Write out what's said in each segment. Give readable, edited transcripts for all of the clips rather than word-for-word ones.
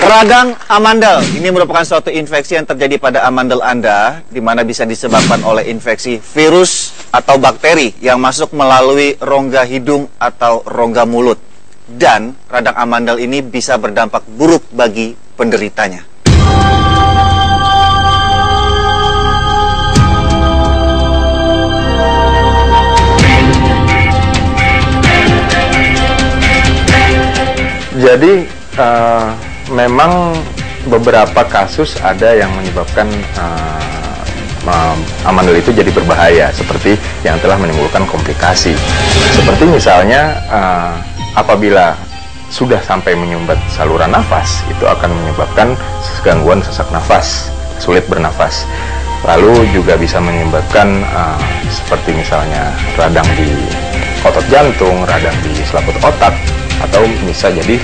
Radang amandel ini merupakan suatu infeksi yang terjadi pada amandel Anda, di mana bisa disebabkan oleh infeksi virus atau bakteri yang masuk melalui rongga hidung atau rongga mulut. Dan radang amandel ini bisa berdampak buruk bagi penderitanya. Jadi memang beberapa kasus ada yang menyebabkan amandel itu jadi berbahaya, seperti yang telah menimbulkan komplikasi. Seperti misalnya apabila sudah sampai menyumbat saluran nafas, itu akan menyebabkan gangguan sesak nafas, sulit bernafas. Lalu juga bisa menyebabkan seperti misalnya radang di otot jantung, radang di selaput otak, atau bisa jadi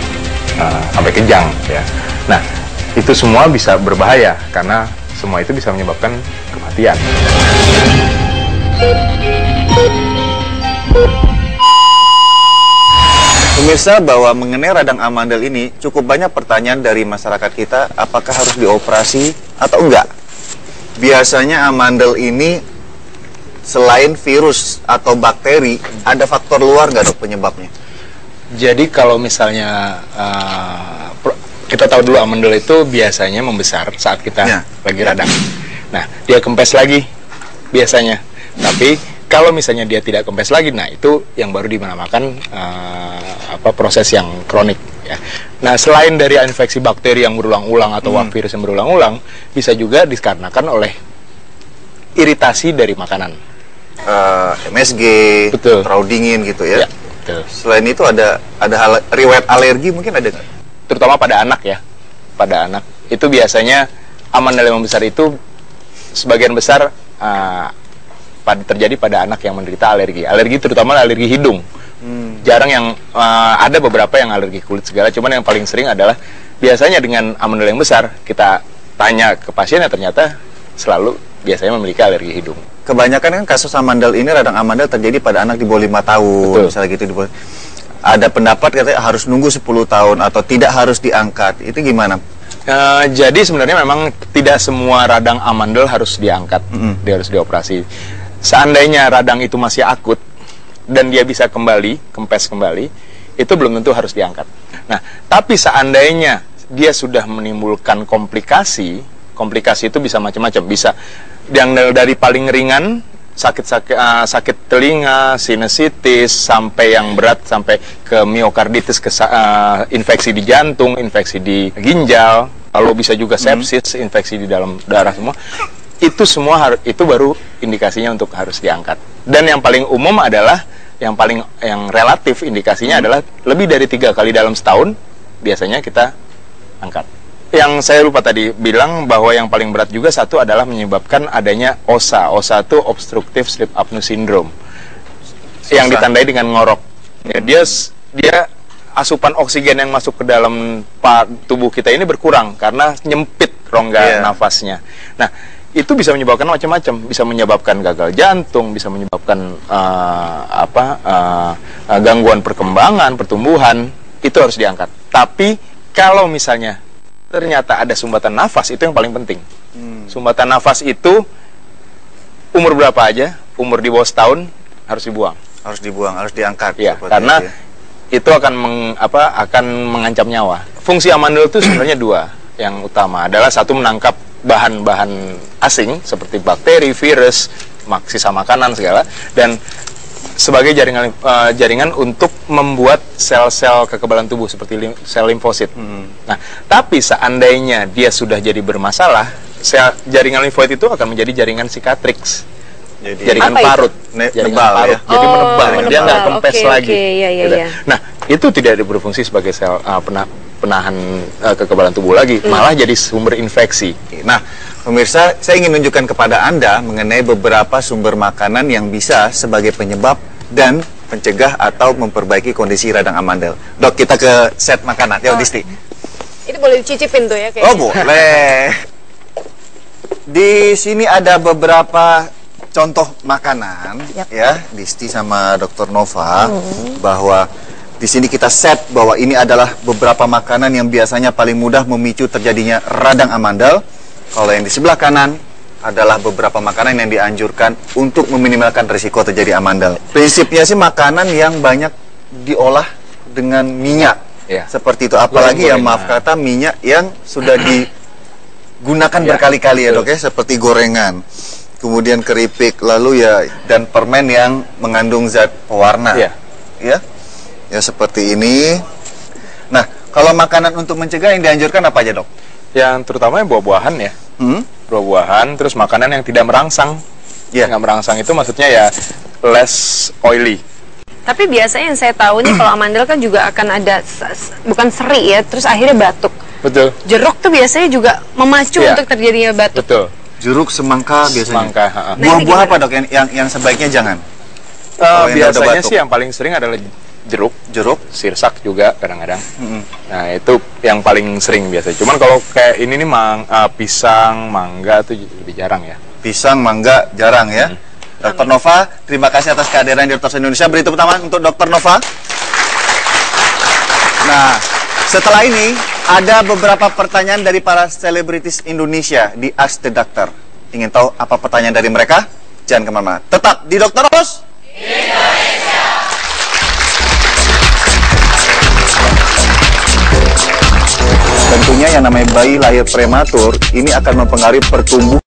sampai kejang ya. Nah, itu semua bisa berbahaya karena semua itu bisa menyebabkan kematian. Pemirsa, bahwa mengenai radang amandel ini cukup banyak pertanyaan dari masyarakat kita, apakah harus dioperasi atau enggak? Biasanya amandel ini selain virus atau bakteri, ada faktor luar nggak, Dok, penyebabnya? Jadi kalau misalnya kita tahu dulu amandel itu biasanya membesar saat kita lagi radang. Nah, dia kempes lagi biasanya. Tapi kalau misalnya dia tidak kempes lagi, nah itu yang baru dinamakan proses yang kronik. Ya. Nah, selain dari infeksi bakteri yang berulang-ulang atau virus yang berulang-ulang, bisa juga dikarenakan oleh iritasi dari makanan. MSG, betul, terlalu dingin gitu ya. Betul. Selain itu ada riwayat alergi mungkin ada nggak? Terutama pada anak ya. Pada anak itu biasanya amandel yang besar itu sebagian besar terjadi pada anak yang menderita alergi. Alergi terutama alergi hidung. Jarang yang ada beberapa yang alergi kulit segala. Cuman yang paling sering adalah biasanya dengan amandel yang besar, kita tanya ke pasiennya, ternyata selalu biasanya memiliki alergi hidung. Kebanyakan kan kasus amandel ini, radang amandel terjadi pada anak di bawah 5 tahun. Betul. Misalnya gitu di bawah. Ada pendapat katanya harus nunggu 10 tahun atau tidak harus diangkat. Itu gimana? Jadi sebenarnya memang tidak semua radang amandel harus diangkat, dia harus dioperasi. Seandainya radang itu masih akut dan dia bisa kembali, kempes kembali, itu belum tentu harus diangkat. Nah, tapi seandainya dia sudah menimbulkan komplikasi, komplikasi itu bisa macam-macam, bisa yang dari paling ringan, sakit telinga, sinusitis, sampai yang berat, sampai ke miokarditis, infeksi di jantung, infeksi di ginjal, lalu bisa juga sepsis, infeksi di dalam darah semua. Itu semua itu baru indikasinya untuk harus diangkat. Dan yang paling umum adalah yang relatif indikasinya adalah lebih dari 3 kali dalam setahun biasanya kita angkat. Yang saya lupa tadi bilang bahwa yang paling berat juga satu adalah menyebabkan adanya OSA. OSA itu Obstructive Sleep Apnea Syndrome. Yang ditandai dengan ngorok. Ya, dia asupan oksigen yang masuk ke dalam tubuh kita ini berkurang karena nyempit rongga nafasnya. Nah, itu bisa menyebabkan macam-macam. Bisa menyebabkan gagal jantung, bisa menyebabkan gangguan perkembangan, pertumbuhan. Itu harus diangkat. Tapi kalau misalnya ternyata ada sumbatan nafas, itu yang paling penting. Sumbatan nafas itu umur berapa aja, umur di bawah setahun harus dibuang. Harus dibuang, harus diangkat. Ya, karena itu akan mengancam nyawa. Fungsi amandel itu sebenarnya 2. Yang utama adalah satu, menangkap bahan-bahan asing seperti bakteri, virus, sisa makanan segala, dan sebagai jaringan untuk membuat sel-sel kekebalan tubuh seperti sel limfosit. Nah, tapi seandainya dia sudah jadi bermasalah, jaringan limfoid itu akan menjadi jaringan cicatrix, jaringan parut, ya? Jadi menebal, dia nggak kempes lagi. Gitu. Nah, itu tidak berfungsi sebagai sel penahan kekebalan tubuh lagi, malah jadi sumber infeksi. Nah, pemirsa, saya ingin menunjukkan kepada Anda mengenai beberapa sumber makanan yang bisa sebagai penyebab dan pencegah atau memperbaiki kondisi radang amandel. Dok, kita ke set makanan. Yuk, Disti. Itu boleh dicicipin tuh ya kayaknya. Oh, boleh. Di sini ada beberapa contoh makanan, ya, Disti sama Dr. Nova, bahwa Di sini kita set bahwa ini adalah beberapa makanan yang biasanya paling mudah memicu terjadinya radang amandel. Kalau yang di sebelah kanan adalah beberapa makanan yang dianjurkan untuk meminimalkan risiko terjadi amandel. Prinsipnya sih makanan yang banyak diolah dengan minyak. Ya. Seperti itu. Apalagi ya Goreng-gorengan. maaf kata minyak yang sudah digunakan Ya, berkali-kali ya betul. dok ya. Seperti gorengan. Kemudian keripik. Lalu ya dan permen yang mengandung zat pewarna. Ya. Ya seperti ini. Nah, kalau makanan untuk mencegah yang dianjurkan apa aja dok? Yang terutama buah-buahan ya. Buah-buahan, terus makanan yang tidak merangsang. Iya. Nggak merangsang itu maksudnya ya less oily. Tapi biasanya yang saya tahu nih kalau amandel kan juga akan ada bukan seri ya, terus akhirnya batuk. Betul. Jeruk tuh biasanya juga memacu Iya. untuk terjadinya batuk. Betul. Jeruk, semangka biasanya. Semangka. Ha-ha. Buah-buah apa dok yang sebaiknya jangan? Kalau yang udah Biasanya batuk. sih yang paling sering adalah jeruk, Jeruk. sirsak juga kadang-kadang. Nah itu yang paling sering biasanya. Cuman kalau kayak ini nih pisang, mangga tuh lebih jarang ya. Pisang, mangga jarang ya. Dr. Nova, terima kasih atas kehadiran di Dokter Indonesia. Beri tepuk tangan untuk Dr. Nova. Nah, setelah ini ada beberapa pertanyaan dari para selebritis Indonesia di Ask the Doctor. Ingin tahu apa pertanyaan dari mereka? Jangan kemana-mana. Tetap di Dokter Ros. Tentunya yang namanya bayi lahir prematur ini akan mempengaruhi pertumbuhan